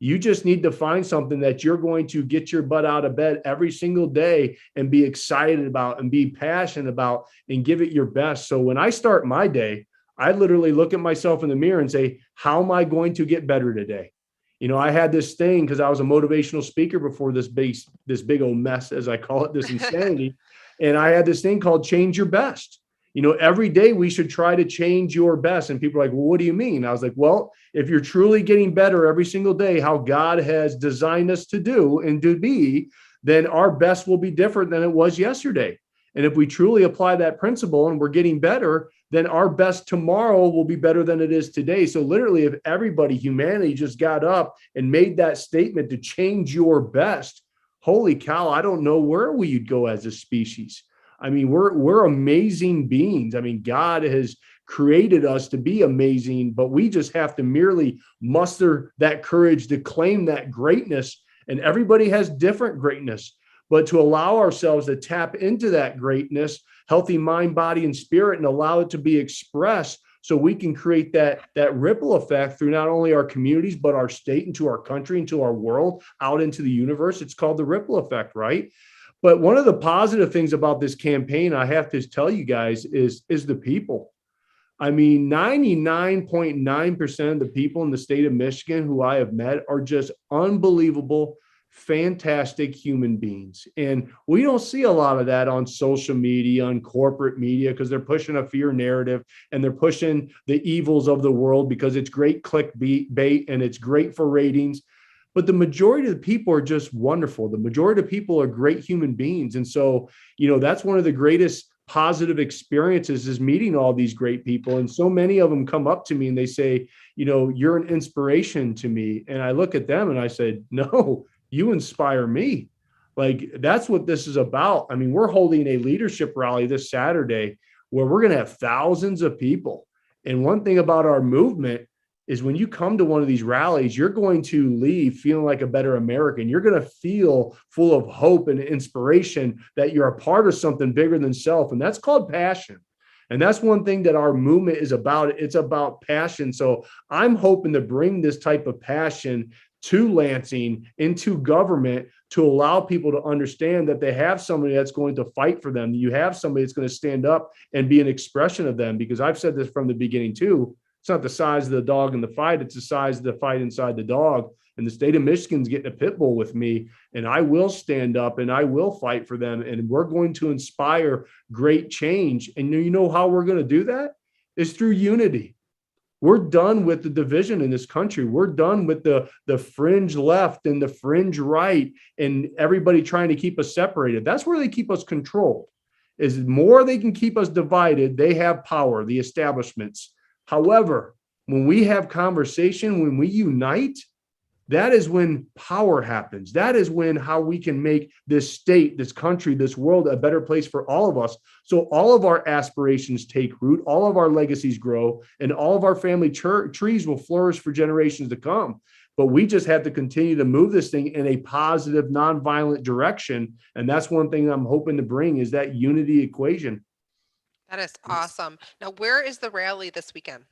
You just need to find something that you're going to get your butt out of bed every single day and be excited about and be passionate about and give it your best. So when I start my day, I literally look at myself in the mirror and say, how am I going to get better today? I had this thing, because I was a motivational speaker before this big old mess, as I call it, this insanity. And I had this thing called Change Your Best. Every day we should try to change your best. And people are like, well, what do you mean? I was like, well, if you're truly getting better every single day, how God has designed us to do and to be, then our best will be different than it was yesterday. And if we truly apply that principle and we're getting better, then our best tomorrow will be better than it is today. So literally, if everybody, humanity, just got up and made that statement to change your best, holy cow, I don't know where we'd go as a species. I mean, we're amazing beings. I mean, God has created us to be amazing, but we just have to merely muster that courage to claim that greatness. And everybody has different greatness, but to allow ourselves to tap into that greatness, healthy mind, body, and spirit, and allow it to be expressed, so we can create that ripple effect through not only our communities, but our state, into our country, into our world, out into the universe. It's called the ripple effect, right? But one of the positive things about this campaign, I have to tell you guys, is the people. I mean, 99.9% of the people in the state of Michigan who I have met are just unbelievable, fantastic human beings. And we don't see a lot of that on social media, on corporate media, because they're pushing a fear narrative and they're pushing the evils of the world because it's great clickbait and it's great for ratings. But the majority of the people are just wonderful. The majority of people are great human beings. And so, that's one of the greatest positive experiences, is meeting all these great people. And so many of them come up to me and they say, you're an inspiration to me. And I look at them and I said, no, you inspire me. Like, that's what this is about. I mean, we're holding a leadership rally this Saturday where we're going to have thousands of people. And one thing about our movement is when you come to one of these rallies, you're going to leave feeling like a better American. You're going to feel full of hope and inspiration that you're a part of something bigger than self. And that's called passion. And that's one thing that our movement is about. It's about passion. So I'm hoping to bring this type of passion to Lansing, into government, to allow people to understand that they have somebody that's going to fight for them. You have somebody that's going to stand up and be an expression of them. Because I've said this from the beginning too. It's not the size of the dog in the fight. It's the size of the fight inside the dog. And the state of Michigan's getting a pit bull with me, and I will stand up and I will fight for them. And we're going to inspire great change. And you know how we're going to do that? Is through unity. We're done with the division in this country. We're done with the fringe left and the fringe right and everybody trying to keep us separated. That's where they keep us controlled. Is more they can keep us divided, they have power, the establishments. However, when we have conversation, when we unite, that is when power happens. That is when how we can make this state, this country, this world a better place for all of us. So all of our aspirations take root, all of our legacies grow, and all of our family trees will flourish for generations to come. But we just have to continue to move this thing in a positive, nonviolent direction. And that's one thing I'm hoping to bring, is that unity equation. That is awesome. Now, where is the rally this weekend?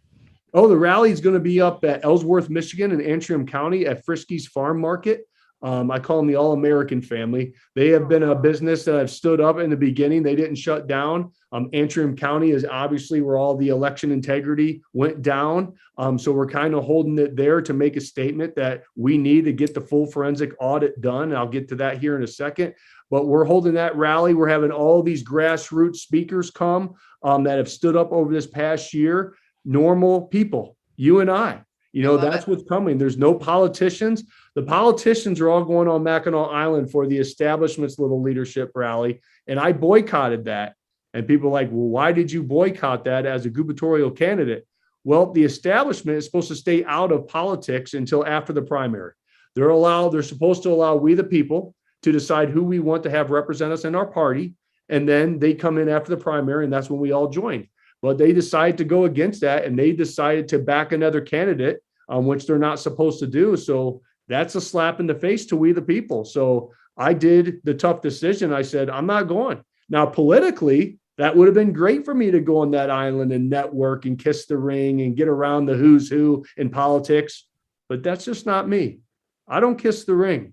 Oh, the rally is going to be up at Ellsworth, Michigan, in Antrim County at Frisky's Farm Market. I call them the All-American family. They have been a business that have stood up in the beginning. They didn't shut down. Antrim County is obviously where all the election integrity went down. So we're kind of holding it there to make a statement that we need to get the full forensic audit done. I'll get to that here in a second. But we're holding that rally. We're having all these grassroots speakers come that have stood up over this past year. Normal people, you and I. That's what's coming. There's no politicians. The politicians are all going on Mackinac Island for the establishment's little leadership rally. And I boycotted that. And people are like, well, why did you boycott that as a gubernatorial candidate? Well, the establishment is supposed to stay out of politics until after the primary. They're supposed to allow we the people to decide who we want to have represent us in our party. And then they come in after the primary, and that's when we all join. But they decided to go against that, and they decided to back another candidate, which they're not supposed to do. So that's a slap in the face to we the people. So I did the tough decision. I said, I'm not going. Now, politically, that would have been great for me to go on that island and network and kiss the ring and get around the who's who in politics. But that's just not me. I don't kiss the ring.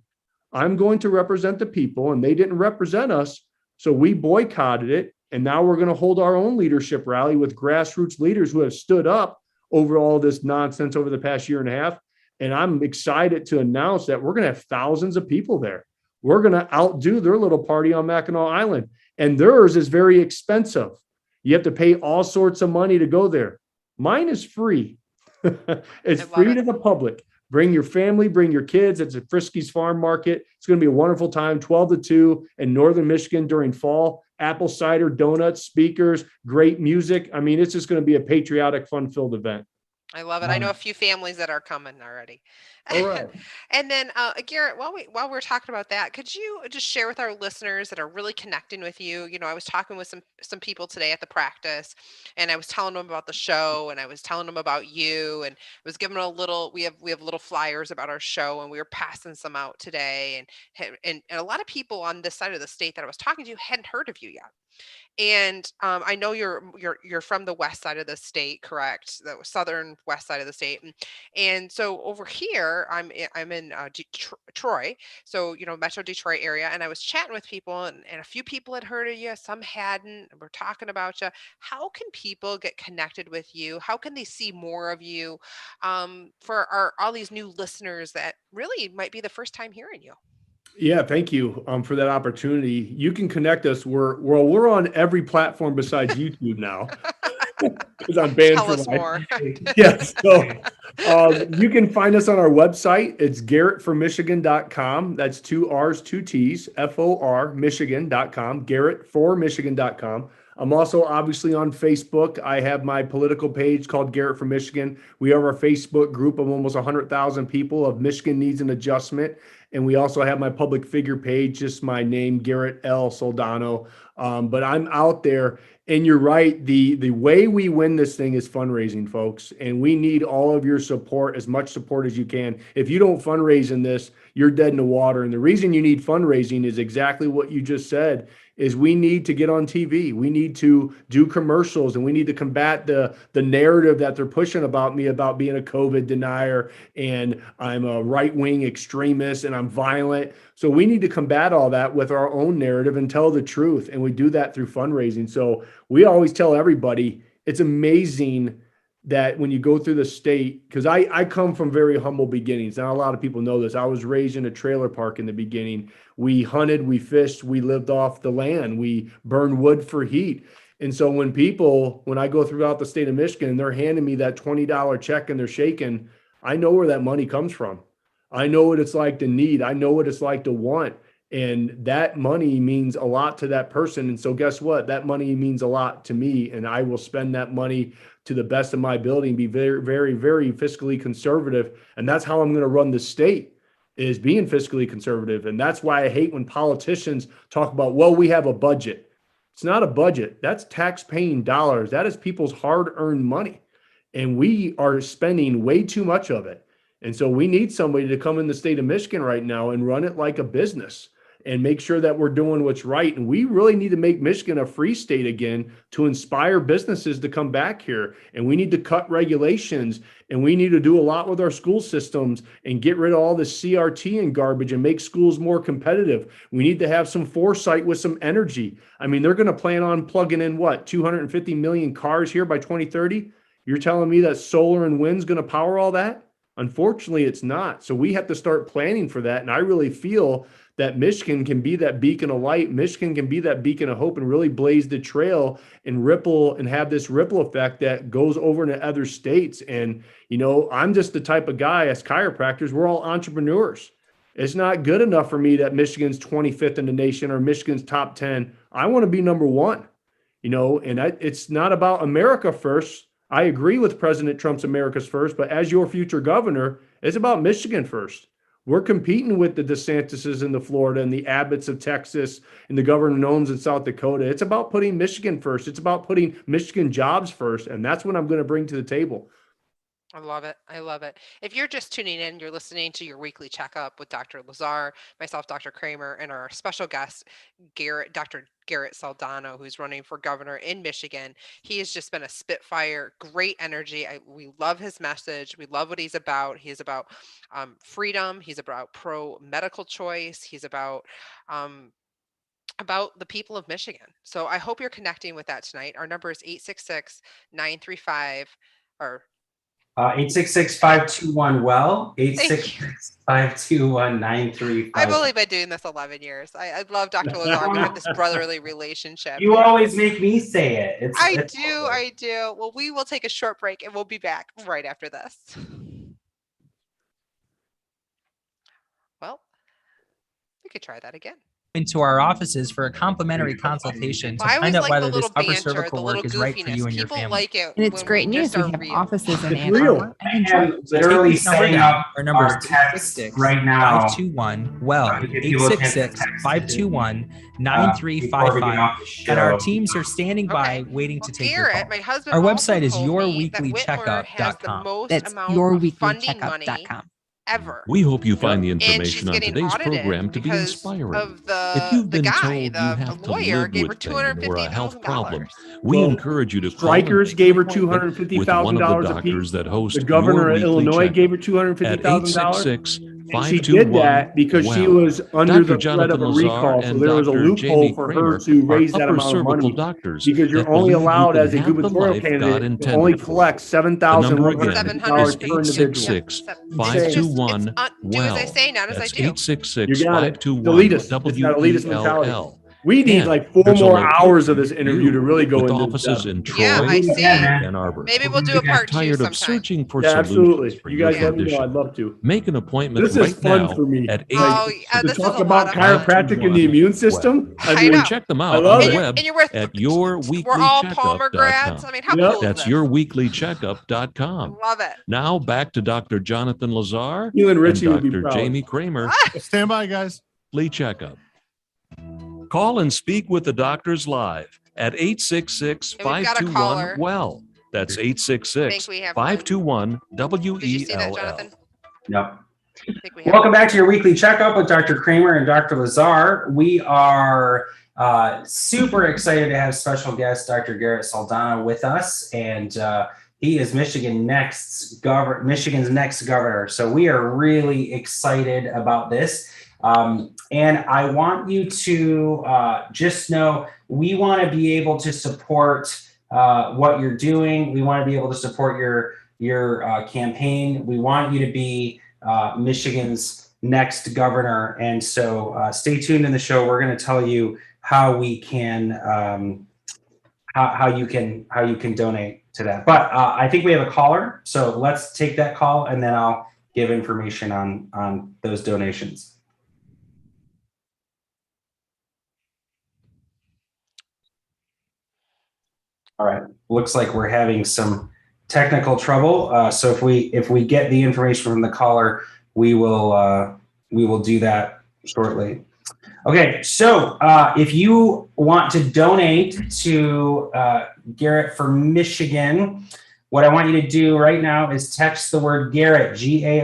I'm going to represent the people, and they didn't represent us. So we boycotted it. And now we're going to hold our own leadership rally with grassroots leaders who have stood up over all this nonsense over the past year and a half. And I'm excited to announce that we're going to have thousands of people there. We're going to outdo their little party on Mackinac Island. And theirs is very expensive. You have to pay all sorts of money to go there. Mine is free. It's free to the public. Bring your family, bring your kids. It's at Frisky's Farm Market. It's going to be a wonderful time, 12 to 2 in Northern Michigan during fall. Apple cider, donuts, speakers, great music. I mean, it's just going to be a patriotic, fun-filled event. I love it. I know a few families that are coming already. All right. And then, Garrett, while we're talking about that, could you just share with our listeners that are really connecting with you? You know, I was talking with some people today at the practice, and I was telling them about the show, and I was telling them about you, and I was giving them a little. We have little flyers about our show, and we were passing some out today, and a lot of people on this side of the state that I was talking to hadn't heard of you yet. And I know you're from the west side of the state, correct? The southern west side of the state, and so over here I'm in Troy, so Metro Detroit area, and I was chatting with people, and a few people had heard of you, some hadn't. We're talking about you. How can people get connected with you? How can they see more of you? For all these new listeners that really might be the first time hearing you. Yeah, thank you for that opportunity. You can connect us. We're on every platform besides YouTube now because I'm banned Tell for us life. more. Yes. So you can find us on our website. It's GarrettForMichigan.com. That's 2 R's, 2 T's, FOR Michigan.com, GarrettForMichigan.com. I'm also obviously on Facebook. I have my political page called Garrett for Michigan. We have our Facebook group of almost 100,000 people of Michigan Needs an Adjustment. And we also have my public figure page, just my name, Garrett L. Soldano. But I'm out there. And you're right. The way we win this thing is fundraising, folks. And we need all of your support, as much support as you can. If you don't fundraise in this, you're dead in the water. And the reason you need fundraising is exactly what you just said, is we need to get on TV. We need to do commercials, and we need to combat the narrative that they're pushing about me, about being a COVID denier, and I'm a right-wing extremist, and I'm violent. So we need to combat all that with our own narrative and tell the truth. And we do that through fundraising. So we always tell everybody, it's amazing that when you go through the state, because I come from very humble beginnings. Not a lot of people know this. I was raised in a trailer park in the beginning. We hunted, we fished, we lived off the land, we burned wood for heat. And so when I go throughout the state of Michigan and they're handing me that $20 check and they're shaking, I know where that money comes from. I know what it's like to need. I know what it's like to want. And that money means a lot to that person. And so guess what? That money means a lot to me. And I will spend that money to the best of my ability and be very, very, very fiscally conservative. And that's how I'm going to run the state, is being fiscally conservative. And that's why I hate when politicians talk about, well, we have a budget. It's not a budget. That's tax-paying dollars. That is people's hard-earned money. And we are spending way too much of it. And so we need somebody to come in the state of Michigan right now and run it like a business and make sure that we're doing what's right. And we really need to make Michigan a free state again to inspire businesses to come back here. And we need to cut regulations, and we need to do a lot with our school systems and get rid of all this CRT and garbage and make schools more competitive. We need to have some foresight with some energy. I mean, they're going to plan on plugging in 250 million cars here by 2030. You're telling me that solar and wind's going to power all that? Unfortunately, it's not. So we have to start planning for that. And I really feel that Michigan can be that beacon of light. Michigan can be that beacon of hope and really blaze the trail and ripple and have this ripple effect that goes over into other states. And, I'm just the type of guy, as chiropractors, we're all entrepreneurs. It's not good enough for me that Michigan's 25th in the nation or Michigan's top 10. I want to be number one, and it's not about America first. I agree with President Trump's America's first, but as your future governor, it's about Michigan first. We're competing with the DeSantis's in the Florida and the Abbotts of Texas and the Governor Nomes in South Dakota. It's about putting Michigan first. It's about putting Michigan jobs first. And that's what I'm going to bring to the table. I love it. I love it. If you're just tuning in, you're listening to your weekly checkup with Dr. Lazar, myself, Dr. Cramer, and our special guest, Dr. Garrett Soldano, who's running for governor in Michigan. He has just been a spitfire, great energy. We love his message. We love what he's about. He's about freedom. He's about pro-medical choice. He's about the people of Michigan. So I hope you're connecting with that tonight. Our number is 866-935 or 866-521-WELL, 866-521-9355. I've only been doing this 11 years. I love Dr. Lazar. We have this brotherly relationship. You always make me say it. I do. Well, we will take a short break and we'll be back right after this. Well, we could try that again. into our offices for a complimentary consultation to I always find out like whether the this little upper banter, cervical the little work is right for you goofiness. and your People family. like it. And it's when great we news. just We are have real. offices in It's Ann real. Arbor and in I am Charlotte. literally Take this number setting down. up Our number is our text 866 right now. 521 well, To give people a chance to 866 text 521 before we get 9355. off the show. And our teams are standing by Okay. waiting to take your Garrett, call. my husband, Our also website is told me that Whitmer has the yourweeklycheckup.com. most That's amount of funding money yourweeklycheckup.com. ever. We hope you find the And information she's on getting today's audited program to be because inspiring. of If you've the been guy, told you the have to lawyer live gave her with pain or a health problem, $250,000. we Well, encourage you to call Strikers and gave her make an appointment with one of the $250,000 doctors apiece. that host The governor your of weekly Illinois checkup gave her at $250,000. 866 And she did that because she was under Dr. the threat of Jonathan a Lazar recall. So and there was a Dr. loophole Jamie for her Cramer to are raise that upper amount of cervical money doctors because you're that only believe you allowed can as a have the gubernatorial life God candidate to intended only for you. collect The number again $7,150 is per individual. 866 It's 521 do as I well. say, not as I That's do. 866 You got it. It's 521 elitist. It's that elitist mentality. WELL. We need And like 4 there's a more location hours of this near interview to you really go with into offices depth. in Troy Yeah, I see. and Ann Arbor. Maybe we'll do a part 2 Tired of sometime. searching for Yeah, solutions absolutely. for You your guys let me know. condition? I'd love to. Make an appointment This is right fun now for me. at Oh, yeah, To this is talk a about lot of fun. chiropractic and the immune system. I mean, know. Check them I out love on it. the web And you're with, at we're all Palmer grads. yourweeklycheckup.com. I mean, how Yep. cool is That's this? yourweeklycheckup.com. Love it. Now back to Dr. Jonathan Lazar You and Richie would be Dr. proud. Jamie Cramer. Stand by, guys. Weekly Checkup. Call and speak with the doctors live at 866 And we've got a 521 caller. well. That's I 866 think we have 521 WELL. Did you see that, Jonathan? No. I think we have Welcome back to your weekly checkup with Dr. Cramer and Dr. Lazar. We are super excited to have special guest Dr. Garrett Soldano with us, and he is Michigan's next governor. So we are really excited about this. And I want you to just know we want to be able to support what you're doing. We want to be able to support your campaign. We want you to be Michigan's next governor. And so stay tuned in the show. We're going to tell you how we can how you can donate to that. But I think we have a caller. So let's take that call and then I'll give information on those donations. All right, looks like we're having some technical trouble. So if we get the information from the caller, we will do that shortly. Okay, so if you want to donate to Garrett for Michigan, what I want you to do right now is text the word Garrett, Garrett,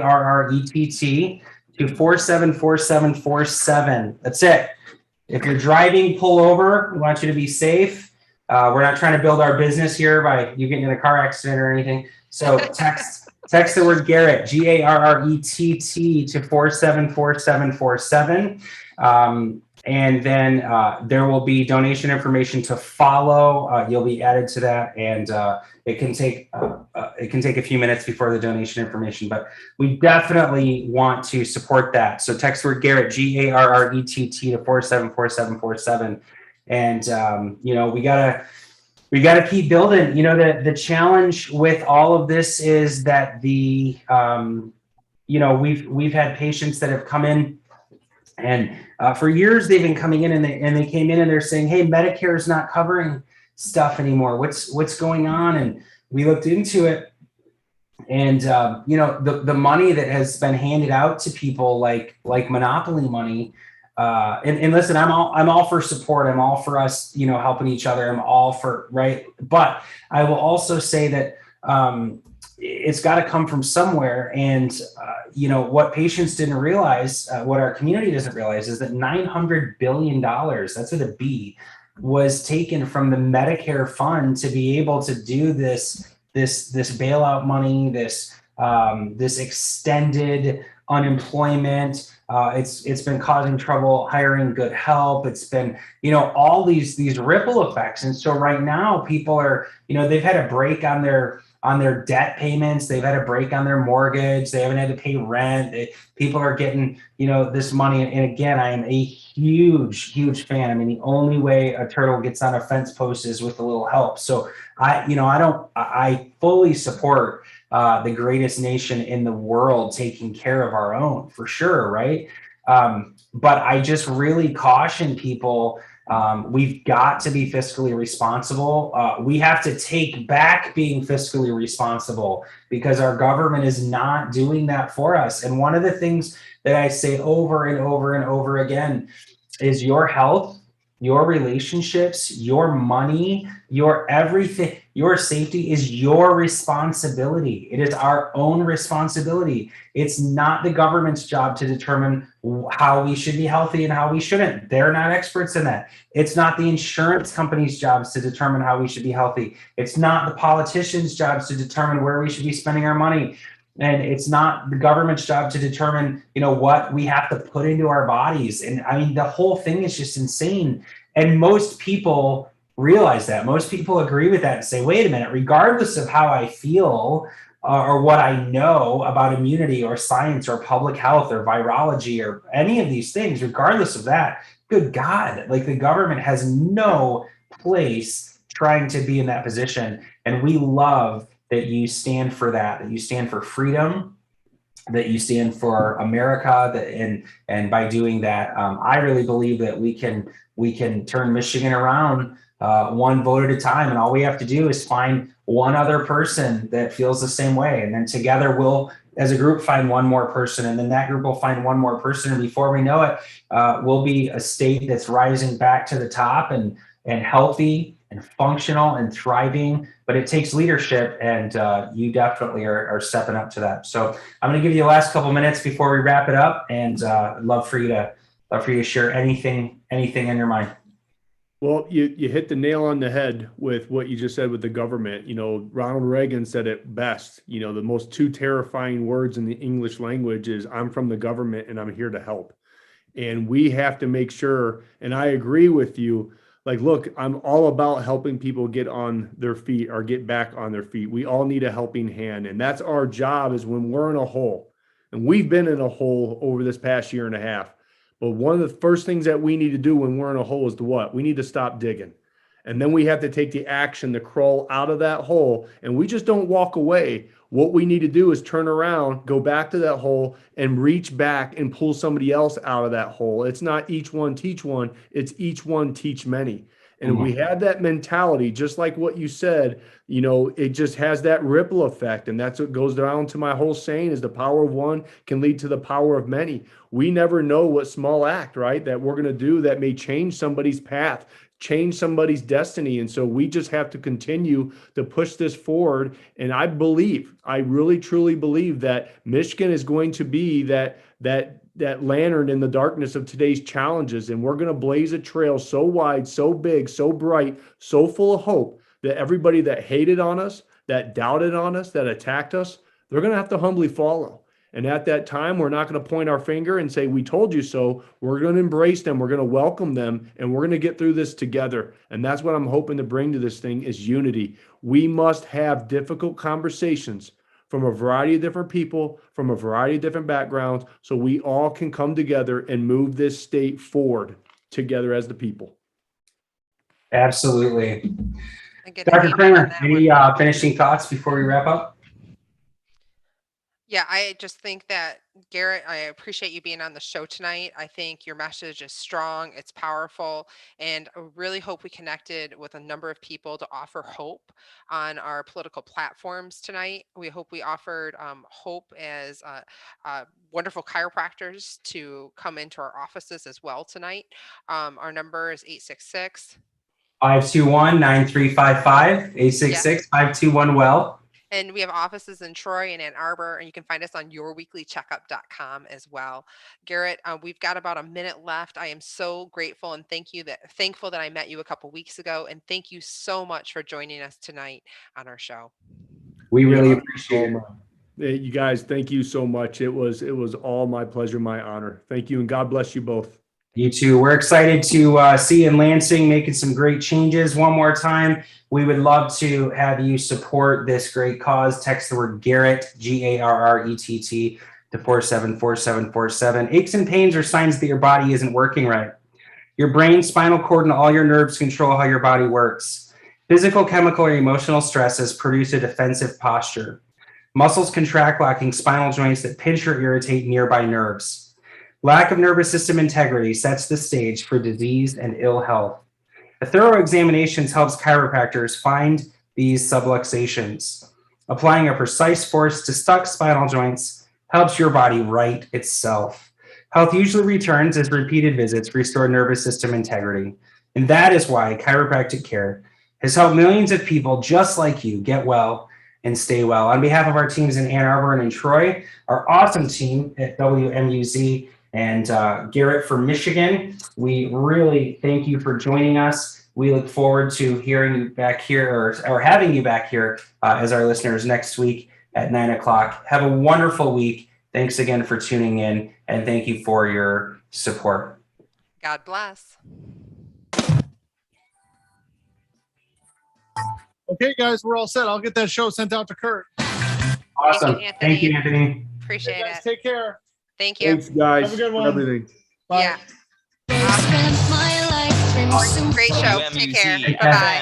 to 474747. That's it. If you're driving, pull over. We want you to be safe. We're not trying to build our business here by you getting in a car accident or anything. So text the word Garrett, Garrett, to 474747. And then there will be donation information to follow. You'll be added to that, and it can take a few minutes before the donation information. But we definitely want to support that. So text word Garrett, Garrett, to 474747. And we gotta keep building. The challenge with all of this is that we've had patients that have come in, and for years they've been coming in, and they came in and they're saying, "Hey, Medicare is not covering stuff anymore. What's going on?" And we looked into it, and the money that has been handed out to people like monopoly money. And listen, I'm all for support. I'm all for us, helping each other. I'm all for, right. But I will also say that it's got to come from somewhere. And, what patients didn't realize, what our community doesn't realize is that $900 billion, that's with a B, was taken from the Medicare fund to be able to do this bailout money, this extended unemployment. It's been causing trouble hiring good help. It's been, all these ripple effects. And so right now people are, they've had a break on their debt payments. They've had a break on their mortgage. They haven't had to pay rent. People are getting, this money. And again, I am a huge, huge fan. I mean, the only way a turtle gets on a fence post is with a little help. So I fully support the greatest nation in the world taking care of our own, for sure, right? But I just really caution people. We've got to be fiscally responsible. We have to take back being fiscally responsible because our government is not doing that for us. And one of the things that I say over and over and over again is your health, your relationships, your money, your everything, your safety is your responsibility. It is our own responsibility. It's not the government's job to determine how we should be healthy and how we shouldn't. They're not experts in that. It's not the insurance company's jobs to determine how we should be healthy. It's not the politicians' jobs to determine where we should be spending our money. And it's not the government's job to determine, what we have to put into our bodies. And I mean, the whole thing is just insane. And most people realize that. Most people agree with that and say, wait a minute, regardless of how I feel or what I know about immunity or science or public health or virology or any of these things, regardless of that, good God, like the government has no place trying to be in that position. And we love that you stand for that you stand for freedom, that you stand for America, and by doing that, I really believe that we can turn Michigan around one vote at a time. And all we have to do is find one other person that feels the same way. And then together we'll, as a group, find one more person. And then that group will find one more person. And before we know it, we'll be a state that's rising back to the top and healthy and functional and thriving. But it takes leadership, and you definitely are stepping up to that. So I'm going to give you the last couple minutes before we wrap it up, and I'd love for you to share anything in your mind. Well, you hit the nail on the head with what you just said with the government. Ronald Reagan said it best. The most two terrifying words in the English language is "I'm from the government and I'm here to help." And we have to make sure, and I agree with you, look, I'm all about helping people get on their feet or get back on their feet. We all need a helping hand. And that's our job, is when we're in a hole. And we've been in a hole over this past year and a half. But one of the first things that we need to do when we're in a hole is to what? We need to stop digging. And then we have to take the action to crawl out of that hole. And we just don't walk away. What we need to do is turn around, go back to that hole, and reach back and pull somebody else out of that hole. It's not each one teach one, it's each one teach many. And we had that mentality, just like what you said, it just has that ripple effect. And that's what goes down to my whole saying, is the power of one can lead to the power of many. We never know what small act, right, that we're going to do that may change somebody's path, change somebody's destiny. And so we just have to continue to push this forward. And I really, truly believe that Michigan is going to be that lantern in the darkness of today's challenges. And we're going to blaze a trail so wide, so big, so bright, so full of hope that everybody that hated on us, that doubted on us, that attacked us, they're going to have to humbly follow. And at that time, we're not going to point our finger and say, we told you so. We're going to embrace them. We're going to welcome them, and we're going to get through this together. And that's what I'm hoping to bring to this thing, is unity. We must have difficult conversations from a variety of different people, from a variety of different backgrounds, so we all can come together and move this state forward together as the people. Absolutely. Dr. Cramer, any finishing thoughts before we wrap up? Yeah, I just think that, Garrett, I appreciate you being on the show tonight. I think your message is strong, it's powerful, and I really hope we connected with a number of people to offer hope on our political platforms tonight. We hope we offered hope as wonderful chiropractors to come into our offices as well tonight. Our number is 866 521-9355, 866-521-WELL. And we have offices in Troy and Ann Arbor, and you can find us on yourweeklycheckup.com as well. Garrett, we've got about a minute left. I am so grateful and thankful that I met you a couple weeks ago, and thank you so much for joining us tonight on our show. We really appreciate it. You guys, thank you so much. It was all my pleasure, my honor. Thank you, and God bless you both. You too. We're excited to see you in Lansing making some great changes. One more time, we would love to have you support this great cause. Text the word Garrett, Garrett, to 474747. Aches and pains are signs that your body isn't working right. Your brain, spinal cord, and all your nerves control how your body works. Physical, chemical, or emotional stresses produce a defensive posture. Muscles contract, locking spinal joints that pinch or irritate nearby nerves. Lack of nervous system integrity sets the stage for disease and ill health. A thorough examinations helps chiropractors find these subluxations. Applying a precise force to stuck spinal joints helps your body right itself. Health usually returns as repeated visits restore nervous system integrity. And that is why chiropractic care has helped millions of people just like you get well and stay well. On behalf of our teams in Ann Arbor and in Troy, our awesome team at WMUZ and Garrett from Michigan, we really thank you for joining us. We look forward to hearing you back here or having you back here as our listeners next week at 9 o'clock. Have a wonderful week. Thanks again for tuning in, and thank you for your support. God bless. Okay, guys, we're all set. I'll get that show sent out to Kurt. Awesome. Thank you, Anthony. Appreciate Hey guys, it. Take care. Thank you. Thanks, guys. Have a good one. Everything. Bye. Yeah. Awesome. Great show. Take care. Bye-bye.